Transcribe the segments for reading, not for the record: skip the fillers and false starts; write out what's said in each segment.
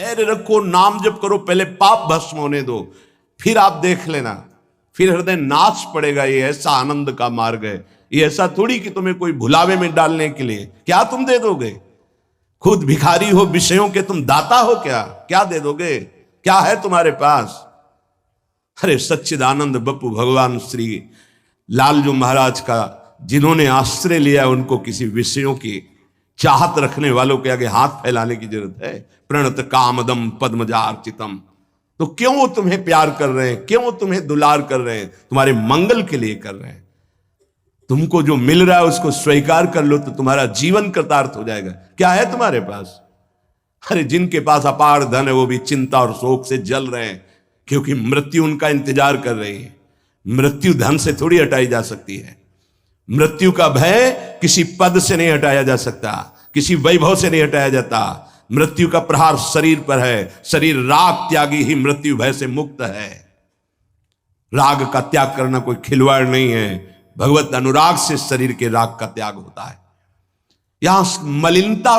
धैर्य रखो, नाम जप करो, पहले पाप भस्म होने दो, फिर आप देख लेना, फिर हृदय नाच पड़ेगा। ये ऐसा आनंद का मार्ग है। ये ऐसा थोड़ी कि तुम्हें कोई भुलावे में डालने के लिए क्या तुम दे दोगे। खुद भिखारी हो विषयों के, तुम दाता हो क्या? क्या दे दोगे? क्या है तुम्हारे पास? अरे सच्चिदानंद बप्पू भगवान श्री लालजू महाराज का जिन्होंने आश्रय लिया, उनको किसी विषयों की चाहत रखने वालों के आगे हाथ फैलाने की जरूरत है? प्रणत कामदम पद्मजार्चितम। तो क्यों वो तुम्हें प्यार कर रहे हैं, क्यों तुम्हें दुलार कर रहे हैं? तुम्हारे मंगल के लिए कर रहे हैं। तुमको जो मिल रहा है उसको स्वीकार कर लो तो तुम्हारा जीवन कृतार्थ हो जाएगा। क्या है तुम्हारे पास? अरे जिनके पास अपार धन है वो भी चिंता और शोक से जल रहे हैं, क्योंकि मृत्यु उनका इंतजार कर रही है। मृत्यु धन से थोड़ी हटाई जा सकती है। मृत्यु का भय किसी पद से नहीं हटाया जा सकता, किसी वैभव से नहीं हटाया जाता। मृत्यु का प्रहार शरीर पर है। शरीर राग त्यागी ही मृत्यु भय से मुक्त है। राग का त्याग करना कोई खिलवाड़ नहीं है। भगवत अनुराग से शरीर के राग का त्याग होता है। यहां मलिनता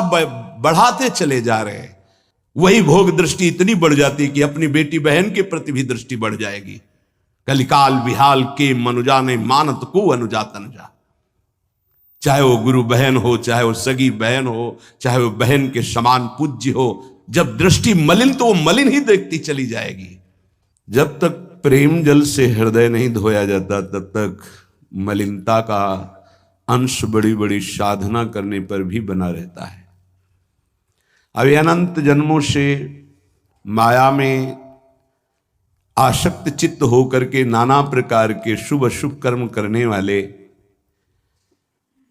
बढ़ाते चले जा रहे हैं। वही भोग दृष्टि इतनी बढ़ जाती कि अपनी बेटी बहन के प्रति भी दृष्टि बढ़ जाएगी। कलिकाल विहाल के मनुजा ने मानत को अनुजा तनुजा। चाहे वो गुरु बहन हो, चाहे वो सगी बहन हो, चाहे वो बहन के समान पूज्य हो, जब दृष्टि मलिन तो वो मलिन ही देखती चली जाएगी। जब तक प्रेम जल से हृदय नहीं धोया जाता तब तक मलिनता का अंश बड़ी बड़ी साधना करने पर भी बना रहता है। अभी अनंत जन्मों से माया में आसक्त चित्त होकर के नाना प्रकार के शुभ अशुभ कर्म करने वाले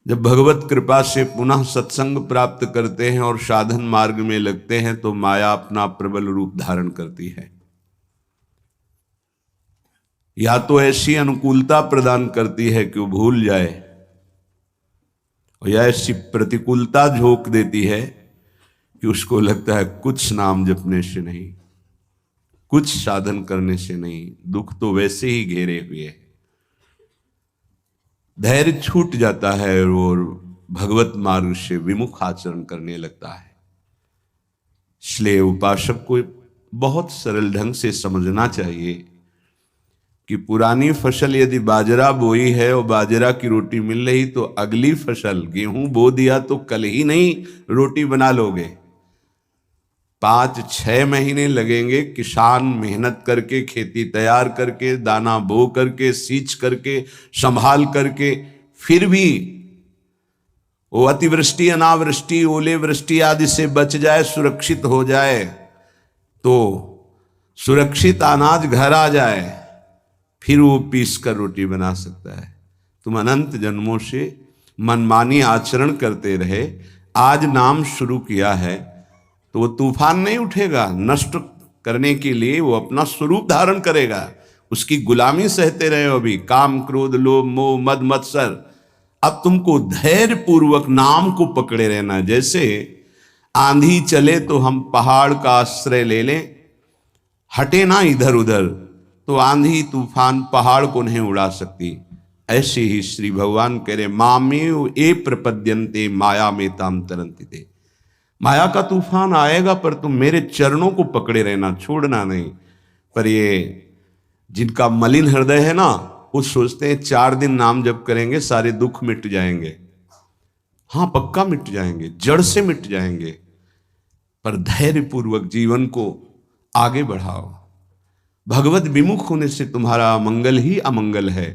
जब भगवत कृपा से पुनः सत्संग प्राप्त करते हैं और साधन मार्ग में लगते हैं तो माया अपना प्रबल रूप धारण करती है। या तो ऐसी अनुकूलता प्रदान करती है कि वो भूल जाए, और या ऐसी प्रतिकूलता झोंक देती है कि उसको लगता है कुछ नाम जपने से नहीं, कुछ साधन करने से नहीं, दुख तो वैसे ही घेरे हुए है। धैर्य छूट जाता है और भगवत मार्ग से विमुख आचरण करने लगता है। इसलिए उपासक को बहुत सरल ढंग से समझना चाहिए कि पुरानी फसल यदि बाजरा बोई है और बाजरा की रोटी मिल रही तो अगली फसल गेहूं बो दिया तो कल ही नहीं रोटी बना लोगे। 5-6 महीने लगेंगे किसान मेहनत करके, खेती तैयार करके, दाना बो करके, सींच करके, संभाल करके, फिर भी वो अतिवृष्टि अनावृष्टि ओले वृष्टि आदि से बच जाए, सुरक्षित हो जाए, तो सुरक्षित अनाज घर आ जाए, फिर वो पीस कर रोटी बना सकता है। तुम अनंत जन्मों से मनमानी आचरण करते रहे, आज नाम शुरू किया है तो वो तूफान नहीं उठेगा। नष्ट करने के लिए वो अपना स्वरूप धारण करेगा। उसकी गुलामी सहते रहे हो अभी, काम क्रोध लोभ मोह मद मत्सर। अब तुमको धैर्य पूर्वक नाम को पकड़े रहना। जैसे आंधी चले तो हम पहाड़ का आश्रय ले लें, हटे ना इधर उधर, तो आंधी तूफान पहाड़ को नहीं उड़ा सकती। ऐसे ही श्री भगवान कह रहे मामेव ए प्रपद्यन्ते माया में ताम तरंति ते। माया का तूफान आएगा पर तुम मेरे चरणों को पकड़े रहना, छोड़ना नहीं। पर ये जिनका मलिन हृदय है ना, वो सोचते हैं 4 दिन नाम जप करेंगे सारे दुख मिट जाएंगे। हाँ पक्का मिट जाएंगे, जड़ से मिट जाएंगे, पर धैर्य पूर्वक जीवन को आगे बढ़ाओ। भगवत विमुख होने से तुम्हारा मंगल ही अमंगल है,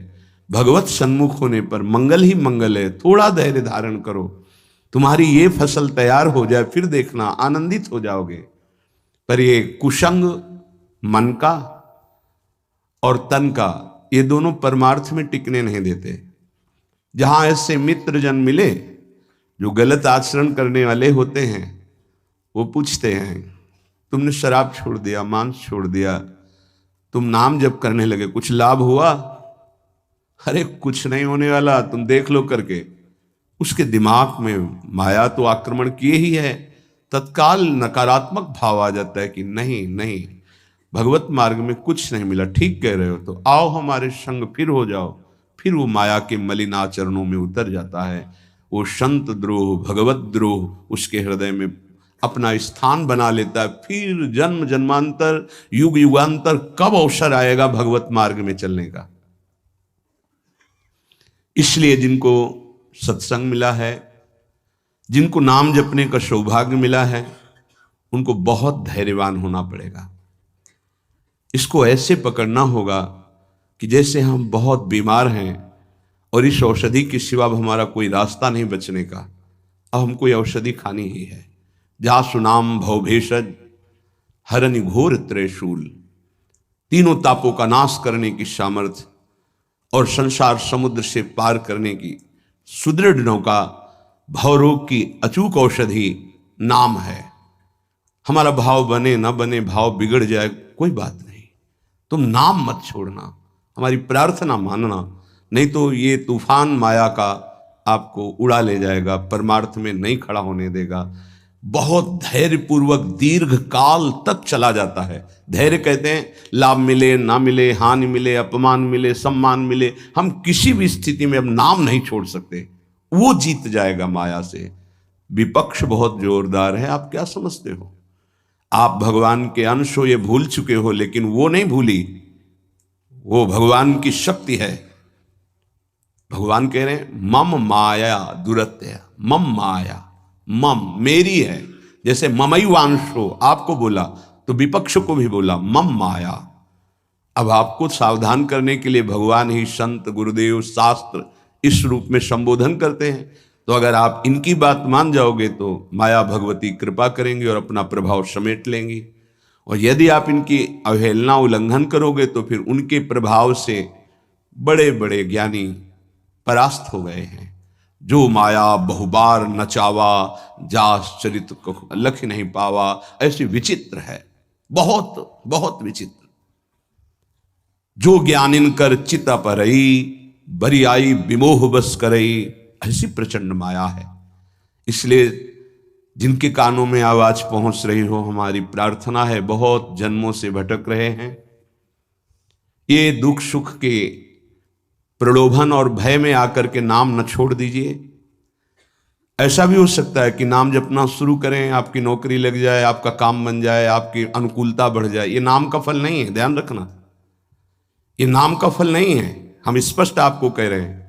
भगवत सन्मुख होने पर मंगल ही मंगल है। थोड़ा धैर्य धारण करो, तुम्हारी ये फसल तैयार हो जाए, फिर देखना आनंदित हो जाओगे। पर ये कुसंग मन का और तन का, ये दोनों परमार्थ में टिकने नहीं देते। जहां ऐसे मित्र जन मिले जो गलत आचरण करने वाले होते हैं, वो पूछते हैं तुमने शराब छोड़ दिया, मांस छोड़ दिया, तुम नाम जप करने लगे, कुछ लाभ हुआ? अरे कुछ नहीं होने वाला, तुम देख लो करके। उसके दिमाग में माया तो आक्रमण किए ही है। तत्काल नकारात्मक भाव आ जाता है कि नहीं नहीं, भगवत मार्ग में कुछ नहीं मिला, ठीक कह रहे हो, तो आओ हमारे संग फिर हो जाओ। फिर वो माया के मलिन आचरणों में उतर जाता है। वो संत द्रोह भगवत द्रोह उसके हृदय में अपना स्थान बना लेता है। फिर जन्म जन्मांतर युग युगांतर कब अवसर आएगा भगवत मार्ग में चलने का। इसलिए जिनको सत्संग मिला है, जिनको नाम जपने का सौभाग्य मिला है, उनको बहुत धैर्यवान होना पड़ेगा। इसको ऐसे पकड़ना होगा कि जैसे हम बहुत बीमार हैं और इस औषधि के सिवा अब हमारा कोई रास्ता नहीं बचने का, अब हमको ये औषधि खानी ही है। जा सुनाम भव भेषज हरनि घोर त्रयशूल, तीनों तापों का नाश करने की सामर्थ्य और संसार समुद्र से पार करने की सुदृढ़ नौका, भवरोग की अचूक औषधि नाम है। हमारा भाव बने न बने, भाव बिगड़ जाए, कोई बात नहीं, तुम नाम मत छोड़ना, हमारी प्रार्थना मानना, नहीं तो ये तूफान माया का आपको उड़ा ले जाएगा, परमार्थ में नहीं खड़ा होने देगा। बहुत धैर्यपूर्वक दीर्घ काल तक चला जाता है। धैर्य कहते हैं लाभ मिले ना मिले, हानि मिले, अपमान मिले, सम्मान मिले, हम किसी भी स्थिति में अब नाम नहीं छोड़ सकते, वो जीत जाएगा माया से। विपक्ष बहुत जोरदार है, आप क्या समझते हो? आप भगवान के अंश हो, ये भूल चुके हो, लेकिन वो नहीं भूली, वो भगवान की शक्ति है। भगवान कह रहे हैं मम माया दुरत्य, मम माया, मम मेरी है। जैसे ममैवांशो आपको बोला तो विपक्ष को भी बोला मम माया। अब आपको सावधान करने के लिए भगवान ही संत गुरुदेव शास्त्र इस रूप में संबोधन करते हैं। तो अगर आप इनकी बात मान जाओगे तो माया भगवती कृपा करेंगी और अपना प्रभाव समेट लेंगी, और यदि आप इनकी अवहेलना उल्लंघन करोगे तो फिर उनके प्रभाव से बड़े बड़े ज्ञानी परास्त हो गए हैं। जो माया बहुबार नचावा, जास चरित को लख नहीं पावा, ऐसी विचित्र है, बहुत बहुत विचित्र। जो ज्ञानिन कर चिता परई, बरियाई विमोह बस करई, ऐसी प्रचंड माया है। इसलिए जिनके कानों में आवाज पहुंच रही हो, हमारी प्रार्थना है, बहुत जन्मों से भटक रहे हैं, ये दुख सुख के प्रलोभन और भय में आकर के नाम न छोड़ दीजिए। ऐसा भी हो सकता है कि नाम जपना शुरू करें, आपकी नौकरी लग जाए, आपका काम बन जाए, आपकी अनुकूलता बढ़ जाए। ये नाम का फल नहीं है, ध्यान रखना, ये नाम का फल नहीं है। हम स्पष्ट आपको कह रहे हैं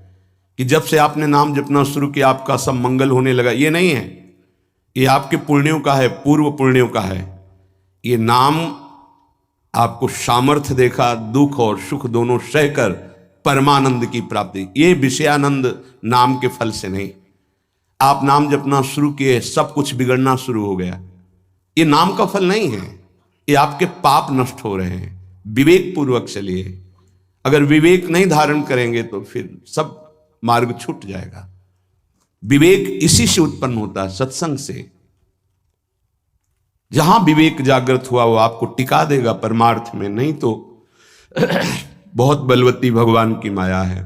कि जब से आपने नाम जपना शुरू किया आपका सब मंगल होने लगा, ये नहीं है। ये आपके पुण्यों का है, पूर्व पुण्यों का है। ये नाम आपको सामर्थ्य देखा, दुख और सुख दोनों सहकर परमानंद की प्राप्ति, ये विषयानंद नाम के फल से नहीं। आप नाम जपना शुरू किए, सब कुछ बिगड़ना शुरू हो गया, ये नाम का फल नहीं है, ये आपके पाप नष्ट हो रहे हैं। विवेक पूर्वक चलिए। अगर विवेक नहीं धारण करेंगे तो फिर सब मार्ग छूट जाएगा। विवेक इसी से उत्पन्न होता है, सत्संग से। जहां विवेक जागृत हुआ वो आपको टिका देगा परमार्थ में, नहीं तो बहुत बलवती भगवान की माया है।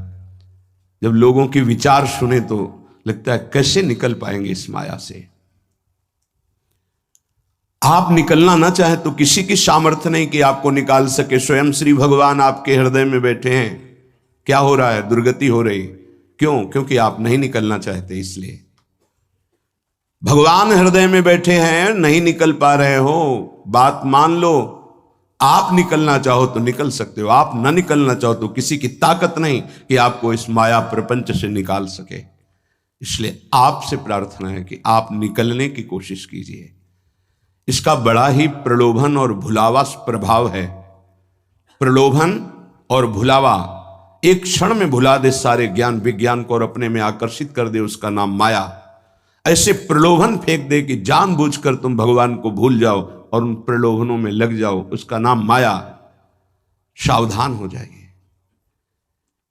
जब लोगों के विचार सुने तो लगता है कैसे निकल पाएंगे इस माया से। आप निकलना ना चाहे तो किसी की सामर्थ्य नहीं कि आपको निकाल सके। स्वयं श्री भगवान आपके हृदय में बैठे हैं। क्या हो रहा है? दुर्गति हो रही। क्यों? क्योंकि आप नहीं निकलना चाहते, इसलिए। भगवान हृदय में बैठे हैं, नहीं निकल पा रहे हो, बात मान लो। आप निकलना चाहो तो निकल सकते हो, आप न निकलना चाहो तो किसी की ताकत नहीं कि आपको इस माया प्रपंच से निकाल सके। इसलिए आपसे प्रार्थना है कि आप निकलने की कोशिश कीजिए। इसका बड़ा ही प्रलोभन और भुलावा प्रभाव है। प्रलोभन और भुलावा एक क्षण में भुला दे सारे ज्ञान विज्ञान को और अपने में आकर्षित कर दे, उसका नाम माया। ऐसे प्रलोभन फेंक दे कि जानबूझकर तुम भगवान को भूल जाओ और उन प्रलोभनों में लग जाओ, उसका नाम माया। सावधान हो जाइए।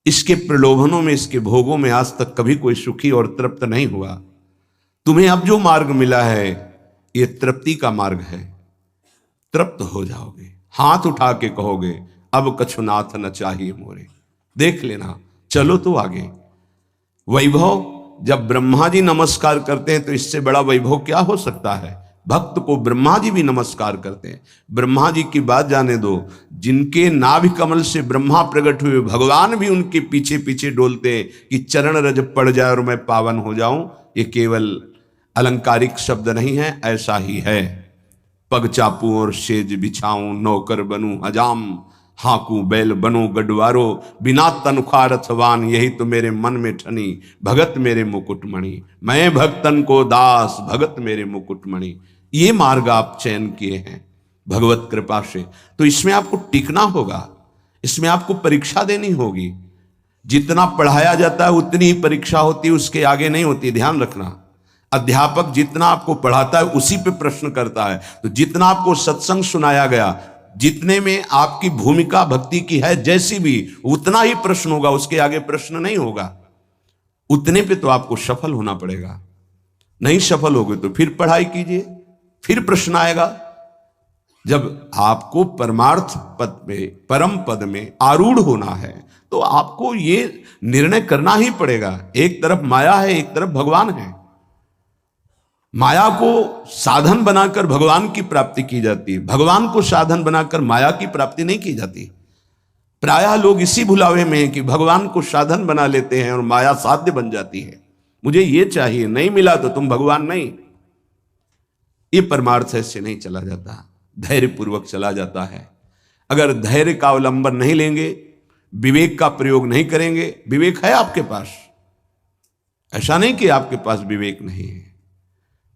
इसके प्रलोभनों में, इसके भोगों में आज तक कभी कोई सुखी और तृप्त नहीं हुआ। तुम्हें अब जो मार्ग मिला है ये तृप्ति का मार्ग है। तृप्त हो जाओगे, हाथ उठा के कहोगे अब कछुनाथ न चाहिए मोरे। देख लेना, चलो तो आगे। वैभव, जब ब्रह्मा जी नमस्कार करते हैं तो इससे बड़ा वैभव क्या हो सकता है। भक्त को ब्रह्मा जी भी नमस्कार करते हैं। ब्रह्मा जी की बात जाने दो, जिनके नाभि कमल से ब्रह्मा प्रकट हुए, भगवान भी उनके पीछे पीछे डोलते हैं कि चरण रज पड़ जाए और मैं पावन हो जाऊं। ये केवल अलंकारिक शब्द नहीं है, ऐसा ही है। पग चापू और सेज बिछाऊं, नौकर बनूं हजाम, हाकू बैल बनो गडवारो, बिना तनख्वाह रथवान, यही तो मेरे मन में ठनी, भगत मेरे मुकुटमणि। मैं भक्तन को दास, भगत मेरे मुकुटमणि। ये मार्ग आप चयन किए हैं भगवत कृपा से, तो इसमें आपको टिकना होगा, इसमें आपको परीक्षा देनी होगी। जितना पढ़ाया जाता है उतनी ही परीक्षा होती है, उसके आगे नहीं होती, ध्यान रखना। अध्यापक जितना आपको पढ़ाता है उसी पे प्रश्न करता है। तो जितना आपको सत्संग सुनाया गया, जितने में आपकी भूमिका भक्ति की है जैसी भी, उतना ही प्रश्न होगा, उसके आगे प्रश्न नहीं होगा। उतने पे तो आपको सफल होना पड़ेगा। नहीं सफल होगे तो फिर पढ़ाई कीजिए, फिर प्रश्न आएगा। जब आपको परमार्थ पद में, परम पद में आरूढ़ होना है, तो आपको ये निर्णय करना ही पड़ेगा। एक तरफ माया है, एक तरफ भगवान है। माया को साधन बनाकर भगवान की प्राप्ति की जाती है, भगवान को साधन बनाकर माया की प्राप्ति नहीं की जाती। प्रायः लोग इसी भुलावे में हैं कि भगवान को साधन बना लेते हैं और माया साध्य बन जाती है। मुझे ये चाहिए, नहीं मिला तो तुम भगवान नहीं। ये परमार्थ ऐसे नहीं चला जाता, धैर्य पूर्वक चला जाता है। अगर धैर्य का अवलंबन नहीं लेंगे, विवेक का प्रयोग नहीं करेंगे, विवेक है आपके पास, ऐसा नहीं कि आपके पास विवेक नहीं है,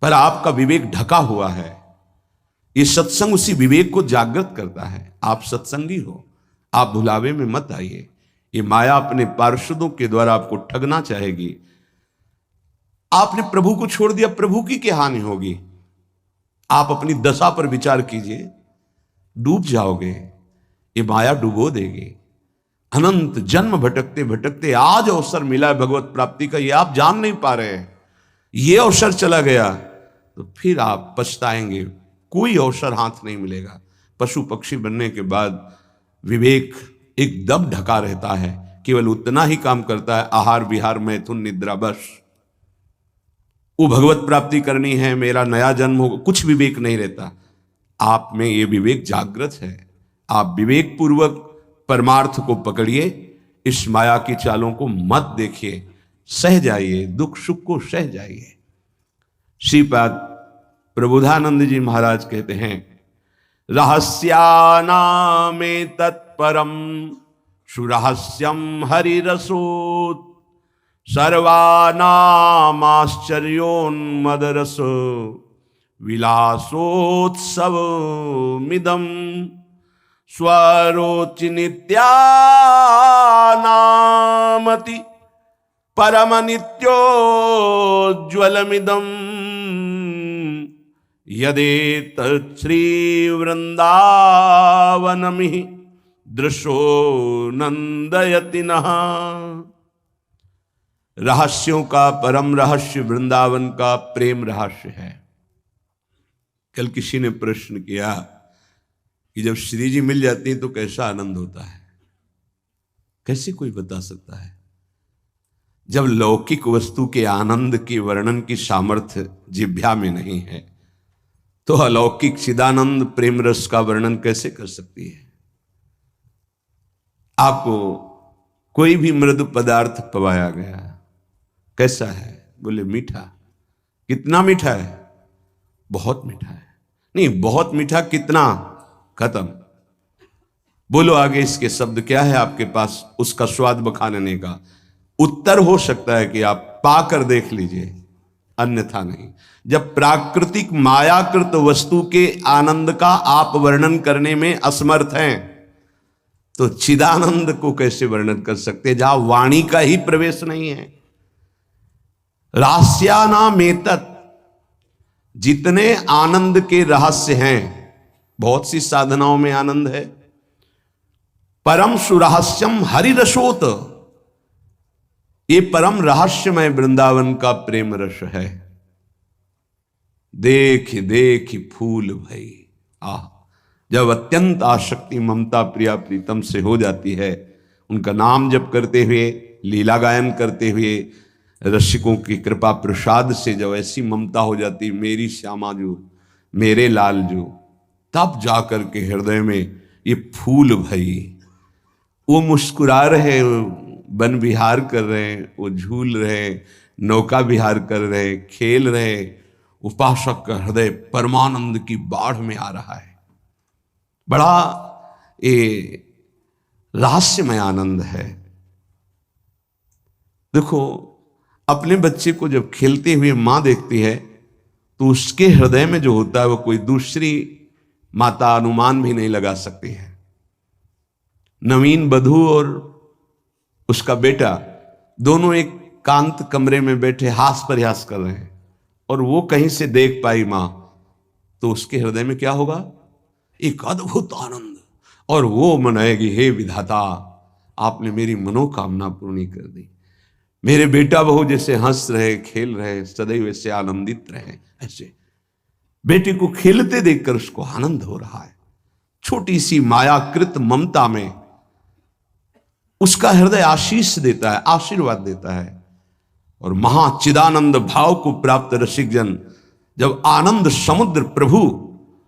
पर आपका विवेक ढका हुआ है। ये सत्संग उसी विवेक को जागृत करता है। आप सत्संगी हो, आप भुलावे में मत आइए। ये माया अपने पार्षदों के द्वारा आपको ठगना चाहेगी। आपने प्रभु को छोड़ दिया, प्रभु की क्या हानि होगी? आप अपनी दशा पर विचार कीजिए, डूब जाओगे। ये माया डुबो देगी। अनंत जन्म भटकते भटकते आज अवसर मिला है भगवत प्राप्ति का, ये आप जान नहीं पा रहे हैं। ये अवसर चला गया तो फिर आप पछताएंगे, कोई अवसर हाथ नहीं मिलेगा। पशु पक्षी बनने के बाद विवेक एकदम ढका रहता है, केवल उतना ही काम करता है, आहार विहार मैथुन निद्रा, बस। वो भगवत प्राप्ति करनी है, मेरा नया जन्म हो, कुछ विवेक नहीं रहता। आप में ये विवेक जागृत है। आप विवेक पूर्वक परमार्थ को पकड़िए, इस माया की चालों को मत देखिए, सह जाइए, दुख सुख को सह जाइए। श्रीपाद प्रबोधानंद जी महाराज कहते हैं, रहस्यानामे तत्परम सुरहस्यम हरिरसोत, सर्वानामाश्चर्योन्मदरस विलासोत्सवमिदं स्वरोचि नित्यानामति परम नित्योज्ज्वलमिदं यदेतत् श्री वृंदावनमिहि दृशो नंदयति नः। रहस्यों का परम रहस्य वृंदावन का प्रेम रहस्य है। कल किसी ने प्रश्न किया कि जब श्री जी मिल जाती हैं तो कैसा आनंद होता है? कैसे कोई बता सकता है? जब लौकिक वस्तु के आनंद के वर्णन की सामर्थ्य जिह्वा में नहीं है, तो अलौकिक चिदानंद प्रेम रस का वर्णन कैसे कर सकती है? आपको कोई भी मृदु पदार्थ पवाया गया, कैसा है? बोले मीठा। कितना मीठा है? बहुत मीठा है। नहीं, बहुत मीठा कितना? खत्म। बोलो आगे इसके शब्द क्या है आपके पास उसका स्वाद बखानने का? उत्तर हो सकता है कि आप पाकर देख लीजिए, अन्यथा नहीं। जब प्राकृतिक मायाकृत वस्तु के आनंद का आप वर्णन करने में असमर्थ हैं, तो चिदानंद को कैसे वर्णन कर सकते हैं जहां वाणी का ही प्रवेश नहीं है? रहस्यानामेतत्, जितने आनंद के रहस्य हैं, बहुत सी साधनाओं में आनंद है। परम सुरहस्यम हरिरसोत, ये परम रहस्यमय वृंदावन का प्रेम रस है। देख देख फूल भई। आह, जब अत्यंत आसक्ति ममता प्रिया प्रीतम से हो जाती है, उनका नाम जप करते हुए, लीला गायन करते हुए, रसिकों की कृपा प्रसाद से जब ऐसी ममता हो जाती, मेरी श्यामा जो, मेरे लाल जो, तब जाकर के हृदय में ये फूल भई। वो मुस्कुरा रहे, वन विहार कर रहे हैं, वो झूल रहे, नौका विहार कर रहे, खेल रहे, उपासक का हृदय परमानंद की बाढ़ में आ रहा है। बड़ा ये रहस्यमय आनंद है। देखो, अपने बच्चे को जब खेलते हुए मां देखती है तो उसके हृदय में जो होता है वो कोई दूसरी माता अनुमान भी नहीं लगा सकती है। नवीन बधू और उसका बेटा दोनों एक कांत कमरे में बैठे हास प्रयास कर रहे हैं, और वो कहीं से देख पाई मां, तो उसके हृदय में क्या होगा? एक अद्भुत आनंद। और वो मनाएगी, हे विधाता, आपने मेरी मनोकामना पूर्ण कर दी। मेरे बेटा बहू जैसे हंस रहे, खेल रहे, सदैव ऐसे आनंदित रहे। ऐसे बेटे को खेलते देखकर उसको आनंद हो रहा है। छोटी सी मायाकृत ममता में उसका हृदय आशीष देता है, आशीर्वाद देता है। और महाचिदानंद भाव को प्राप्त रसिक जन जब आनंद समुद्र प्रभु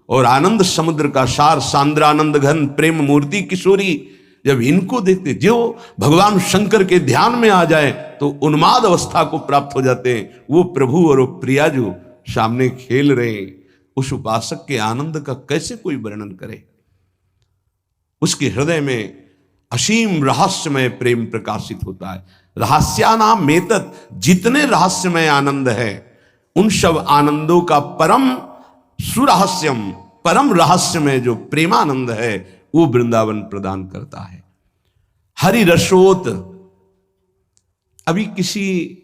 और आनंद समुद्र का सार सांद्रानंद घन प्रेम मूर्ति किशोरी जब इनको देखते, जो भगवान शंकर के ध्यान में आ जाए तो उन्माद अवस्था को प्राप्त हो जाते हैं। वो प्रभु और वो प्रिया जो सामने खेल रहे हैं, उस उपासक के आनंद का कैसे कोई वर्णन करे। उसके हृदय में असीम रहस्यमय प्रेम प्रकाशित होता है। रहस्यानाम मेतत, जितने रहस्यमय आनंद है उन सब आनंदों का परम सुरहस्यम, परम रहस्यमय जो प्रेमानंद है वो वृंदावन प्रदान करता है। हरि रसोत, अभी किसी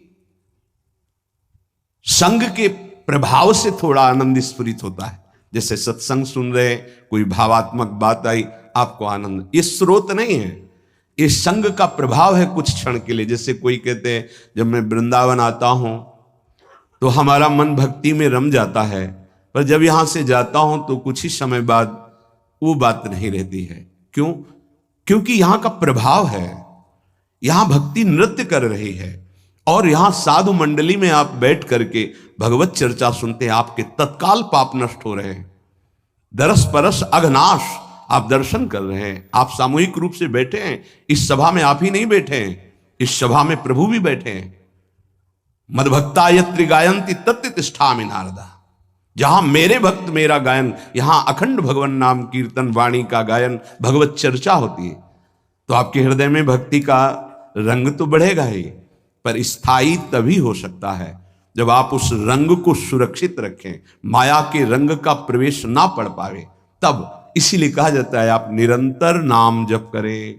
संग के प्रभाव से थोड़ा आनंद स्फुरित होता है। जैसे सत्संग सुन रहे, कोई भावात्मक बात आई, आपको आनंद, ये स्रोत नहीं है, ये संग का प्रभाव है कुछ क्षण के लिए। जैसे कोई कहते हैं जब मैं वृंदावन आता हूं तो हमारा मन भक्ति में रम जाता है, पर जब यहां से जाता हूं तो कुछ ही समय बाद वो बात नहीं रहती है। क्यों? क्योंकि यहां का प्रभाव है, यहां भक्ति नृत्य कर रही है, और यहां साधु मंडली में आप बैठ करके भगवत चर्चा सुनते हैं, आपके तत्काल पाप नष्ट हो रहे हैं। दरस परस अघनाश, आप दर्शन कर रहे हैं। आप सामूहिक रूप से बैठे हैं, इस सभा में आप ही नहीं बैठे हैं, इस सभा में प्रभु भी बैठे हैं। मदभक्ता यत्र गायन्ति तत्र तिष्ठामि नारदा, जहां मेरे भक्त मेरा गायन, यहां अखंड भगवान नाम कीर्तन वाणी का गायन, भगवत चर्चा होती है, तो आपके हृदय में भक्ति का रंग तो बढ़ेगा ही, पर स्थायी तभी हो सकता है जब आप उस रंग को सुरक्षित रखें, माया के रंग का प्रवेश ना पड़ पावे तब। इसीलिए कहा जाता है आप निरंतर नाम जप करें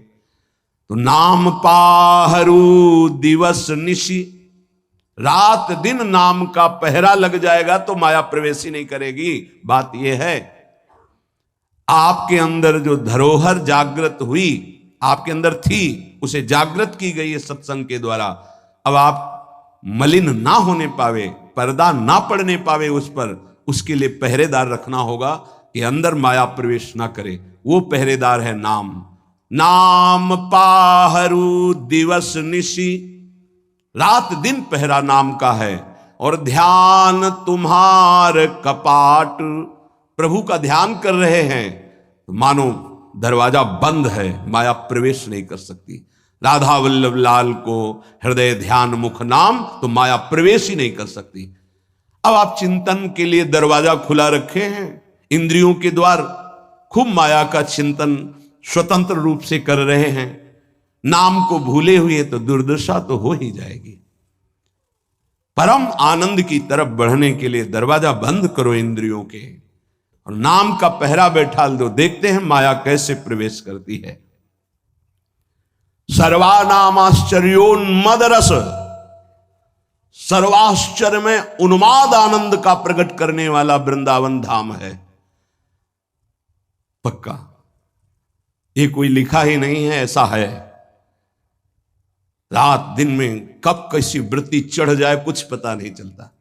तो नाम पाहरू दिवस निशि, रात दिन नाम का पहरा लग जाएगा तो माया प्रवेश ही नहीं करेगी। बात यह है, आपके अंदर जो धरोहर जागृत हुई, आपके अंदर थी, उसे जागृत की गई है सत्संग के द्वारा। अब आप मलिन ना होने पावे, पर्दा ना पड़ने पावे उस पर, उसके लिए पहरेदार रखना होगा कि अंदर माया प्रवेश ना करे। वो पहरेदार है नाम। नाम पाहरू दिवस निशि, रात दिन पहरा नाम का है। और ध्यान तुम्हार कपाट, प्रभु का ध्यान कर रहे हैं तो मानो दरवाजा बंद है, माया प्रवेश नहीं कर सकती। राधा वल्लभ लाल को हृदय ध्यान मुख नाम, तो माया प्रवेश ही नहीं कर सकती। अब आप चिंतन के लिए दरवाजा खुला रखे हैं, इंद्रियों के द्वार, खूब माया का चिंतन स्वतंत्र रूप से कर रहे हैं, नाम को भूले हुए तो दुर्दशा तो हो ही जाएगी। परम आनंद की तरफ बढ़ने के लिए दरवाजा बंद करो इंद्रियों के, और नाम का पहरा बैठा दो। देखते हैं माया कैसे प्रवेश करती है। सर्वानामाश्चर्योन्मद रस, सर्वाश्चर्य में उन्माद आनंद का प्रकट करने वाला वृंदावन धाम है। पक्का ये कोई लिखा ही नहीं है, ऐसा है। रात दिन में कब कैसी वृत्ति चढ़ जाए कुछ पता नहीं चलता।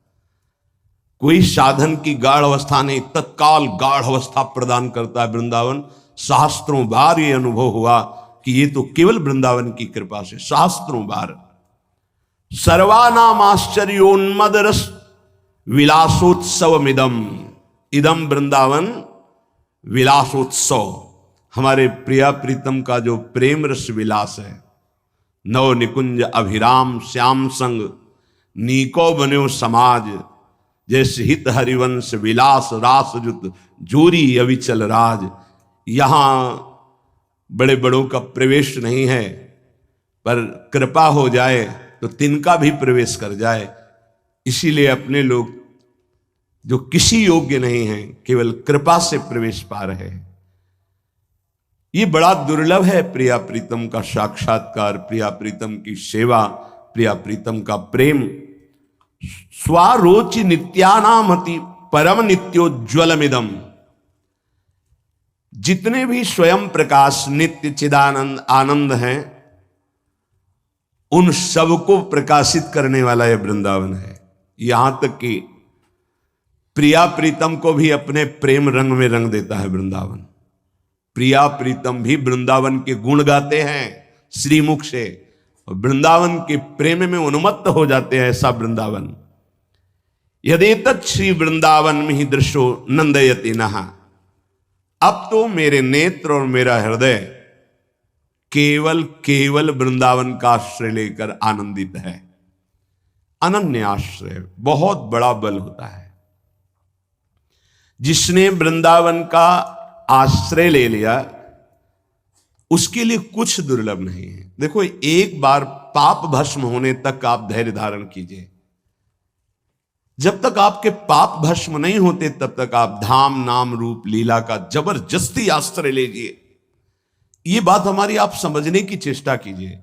कोई साधन की गाढ़ अवस्था नहीं, तत्काल गाढ़ अवस्था प्रदान करता है वृंदावन। सहस्त्रों बार ये अनुभव हुआ कि ये तो केवल वृंदावन की कृपा से, सहस्त्रों बार। सर्वानाम आश्चर्योन्मद रस विलासोत्सवमिदम, इदम वृंदावन विलासोत्सव। हमारे प्रिया प्रीतम का जो प्रेम रस विलास है, नव निकुंज अभिराम श्याम संग नीको बन्यो समाज, जैसे हित हरिवंश विलास रास जुत जोरी अविचल राज। यहां बड़े बड़ों का प्रवेश नहीं है, पर कृपा हो जाए तो तिनका भी प्रवेश कर जाए। इसीलिए अपने लोग जो किसी योग्य नहीं हैं, केवल कृपा से प्रवेश पा रहे हैं। ये बड़ा दुर्लभ है प्रिया प्रीतम का साक्षात्कार, प्रिया प्रीतम की सेवा, प्रिया प्रीतम का प्रेम। स्वारोचि नित्यानामति परम नित्योज्वलमिदम। जितने भी स्वयं प्रकाश नित्य चिदानंद आनंद हैं, उन सबको प्रकाशित करने वाला यह वृंदावन है। यहां तक कि प्रिया प्रीतम को भी अपने प्रेम रंग में रंग देता है वृंदावन। प्रिया प्रीतम भी वृंदावन के गुण गाते हैं श्रीमुख से, और वृंदावन के प्रेम में उन्मत्त हो जाते हैं। ऐसा वृंदावन यदेतत् श्री वृंदावन में ही दृश्यो नंदयति नहा। अब तो मेरे नेत्र और मेरा हृदय केवल केवल वृंदावन का आश्रय लेकर आनंदित है। अनन्य आश्रय बहुत बड़ा बल होता है। जिसने वृंदावन का आश्रय ले लिया, उसके लिए कुछ दुर्लभ नहीं है। देखो, एक बार पाप भस्म होने तक आप धैर्य धारण कीजिए। जब तक आपके पाप भस्म नहीं होते, तब तक आप धाम नाम रूप लीला का जबरदस्ती आश्रय लीजिए। ये बात हमारी आप समझने की चेष्टा कीजिए।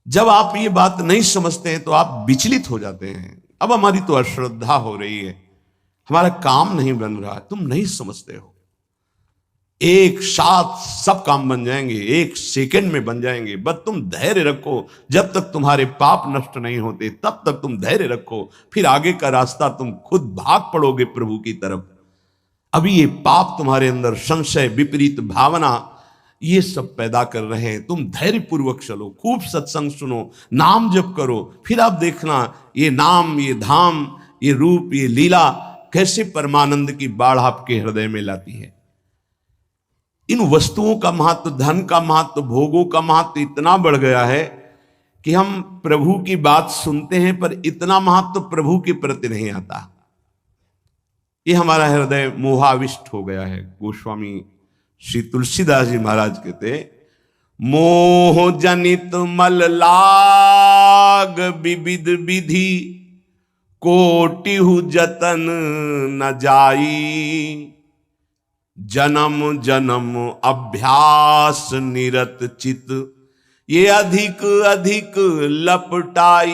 जब आप ये बात नहीं समझते हैं तो आप विचलित हो जाते हैं। अब हमारी तो अश्रद्धा हो रही है, हमारा काम नहीं बन रहा, तुम नहीं समझते हो। एक साथ सब काम बन जाएंगे, एक सेकंड में बन जाएंगे। बस तुम धैर्य रखो। जब तक तुम्हारे पाप नष्ट नहीं होते, तब तक तुम धैर्य रखो। फिर आगे का रास्ता तुम खुद भाग पड़ोगे प्रभु की तरफ। अभी ये पाप तुम्हारे अंदर संशय, विपरीत भावना, ये सब पैदा कर रहे हैं। तुम धैर्य पूर्वक चलो, खूब सत्संग सुनो, नाम जप करो। फिर आप देखना ये नाम, ये धाम, ये रूप, ये लीला कैसे परमानंद की बाढ़ आपके हृदय में लाती है। इन वस्तुओं का महत्व, धन का महत्व, भोगों का महत्व इतना बढ़ गया है कि हम प्रभु की बात सुनते हैं, पर इतना महत्व प्रभु के प्रति नहीं आता। ये हमारा हृदय मोहाविष्ट हो गया है। गोस्वामी श्री तुलसीदास जी महाराज कहते, मोह जनित मल लाग विविध विधि, कोटिहु जतन न जाई, जन्म जन्म अभ्यास निरत चित, ये अधिक अधिक लपटाई।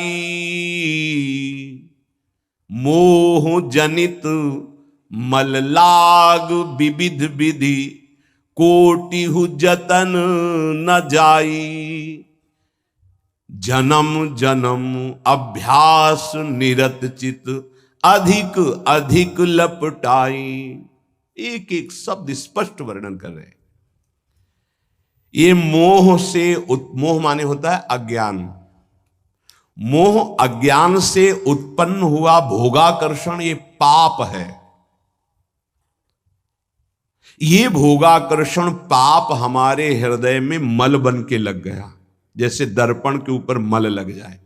मोह जनित मल लाग विविध विधि, कोटिहु जतन न जाई, जन्म जन्म अभ्यास निरत चित, अधिक अधिक लपटाई। एक एक शब्द स्पष्ट वर्णन कर रहे हैं। ये मोह से, मोह माने होता है अज्ञान। मोह अज्ञान से उत्पन्न हुआ भोगाकर्षण, ये पाप है। ये भोगाकर्षण पाप हमारे हृदय में मल बन के लग गया, जैसे दर्पण के ऊपर मल लग जाए।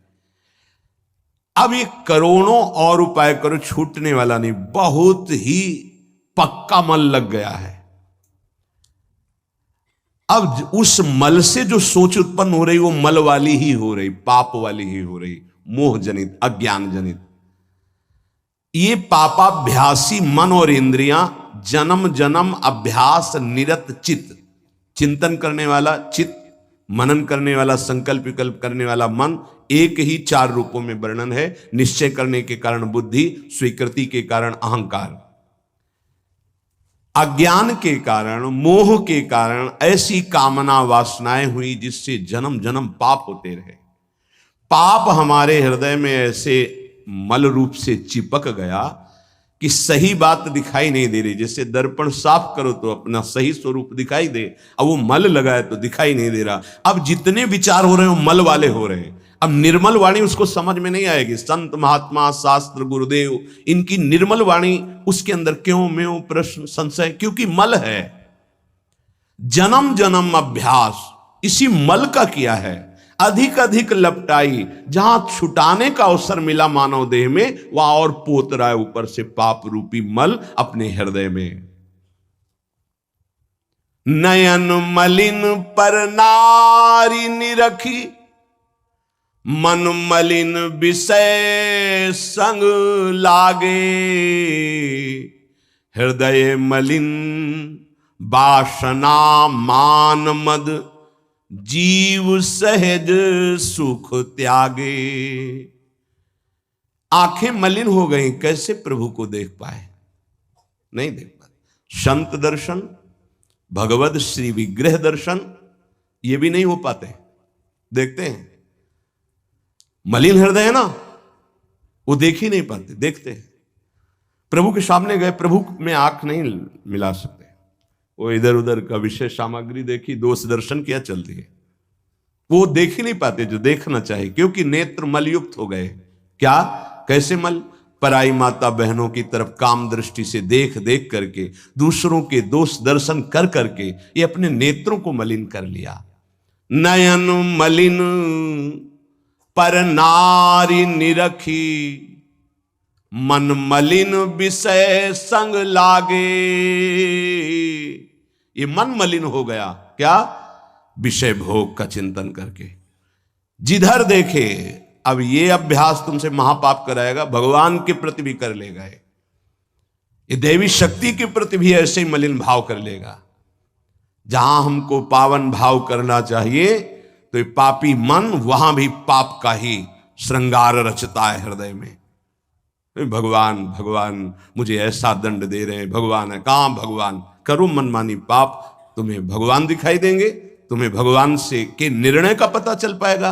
अब ये करोड़ों और उपाय करो, छूटने वाला नहीं। बहुत ही पक्का मल लग गया है। अब उस मल से जो सोच उत्पन्न हो रही, वो मल वाली ही हो रही, पाप वाली ही हो रही, मोह जनित, अज्ञान जनित। ये पापाभ्यासी मन और इंद्रियां जन्म जन्म अभ्यास निरत चित्त, चिंतन करने वाला चित्त, मनन करने वाला, संकल्प विकल्प करने वाला मन, एक ही चार रूपों में वर्णन है। निश्चय करने के कारण बुद्धि, स्वीकृति के कारण अहंकार, अज्ञान के कारण, मोह के कारण ऐसी कामना वासनाएं हुई जिससे जन्म जन्म पाप होते रहे। पाप हमारे हृदय में ऐसे मल रूप से चिपक गया कि सही बात दिखाई नहीं दे रही। जैसे दर्पण साफ करो तो अपना सही स्वरूप दिखाई दे, अब वो मल लगा है तो दिखाई नहीं दे रहा। अब जितने विचार हो रहे हैं वो मल वाले हो रहे हैं। अब निर्मल वाणी उसको समझ में नहीं आएगी। संत महात्मा शास्त्र गुरुदेव, इनकी निर्मल वाणी उसके अंदर क्यों म्यों प्रश्न संशय, क्योंकि मल है। जन्म जन्म अभ्यास इसी मल का किया है। अधिक अधिक लपटाई, जहां छुटाने का अवसर मिला मानव देह में, वहां और पोत रहा है ऊपर से पाप रूपी मल अपने हृदय में। नयन मलिन पर नारी निरखी, मन मलिन विषय संग लागे, हृदय मलिन वासना मान मद, जीव सहज सुख त्यागे। आंखें मलिन हो गई, कैसे प्रभु को देख पाए? नहीं देख पाए। संत दर्शन, भगवत श्री विग्रह दर्शन, ये भी नहीं हो पाते। देखते हैं मलिन हृदय है ना, वो देख ही नहीं पाते। देखते हैं प्रभु के सामने गए, प्रभु में आंख नहीं मिला सकते, वो इधर उधर का विषय सामग्री देखी, दोष दर्शन किया, चल दिए। वो देख ही नहीं पाते जो देखना चाहिए, क्योंकि नेत्र मलयुक्त हो गए। क्या? कैसे मल? पराई माता बहनों की तरफ काम दृष्टि से देख देख करके, दूसरों के दोष दर्शन कर करके ये अपने नेत्रों को मलिन कर लिया। नयन मलिन पर नारी निरखी, मन मलिन विषय संग लागे। ये मन मलिन हो गया। क्या? विषय भोग का चिंतन करके, जिधर देखे। अब ये अभ्यास तुमसे महापाप कराएगा, भगवान के प्रति भी कर लेगा, ये देवी शक्ति के प्रति भी ऐसे ही मलिन भाव कर लेगा। जहां हमको पावन भाव करना चाहिए, तो ये पापी मन वहां भी पाप का ही श्रृंगार रचता है हृदय में। भगवान भगवान मुझे ऐसा दंड दे रहे हैं, भगवान है। कहां भगवान? करो मनमानी पाप, तुम्हें भगवान दिखाई देंगे, तुम्हें भगवान से के निर्णय का पता चल पाएगा।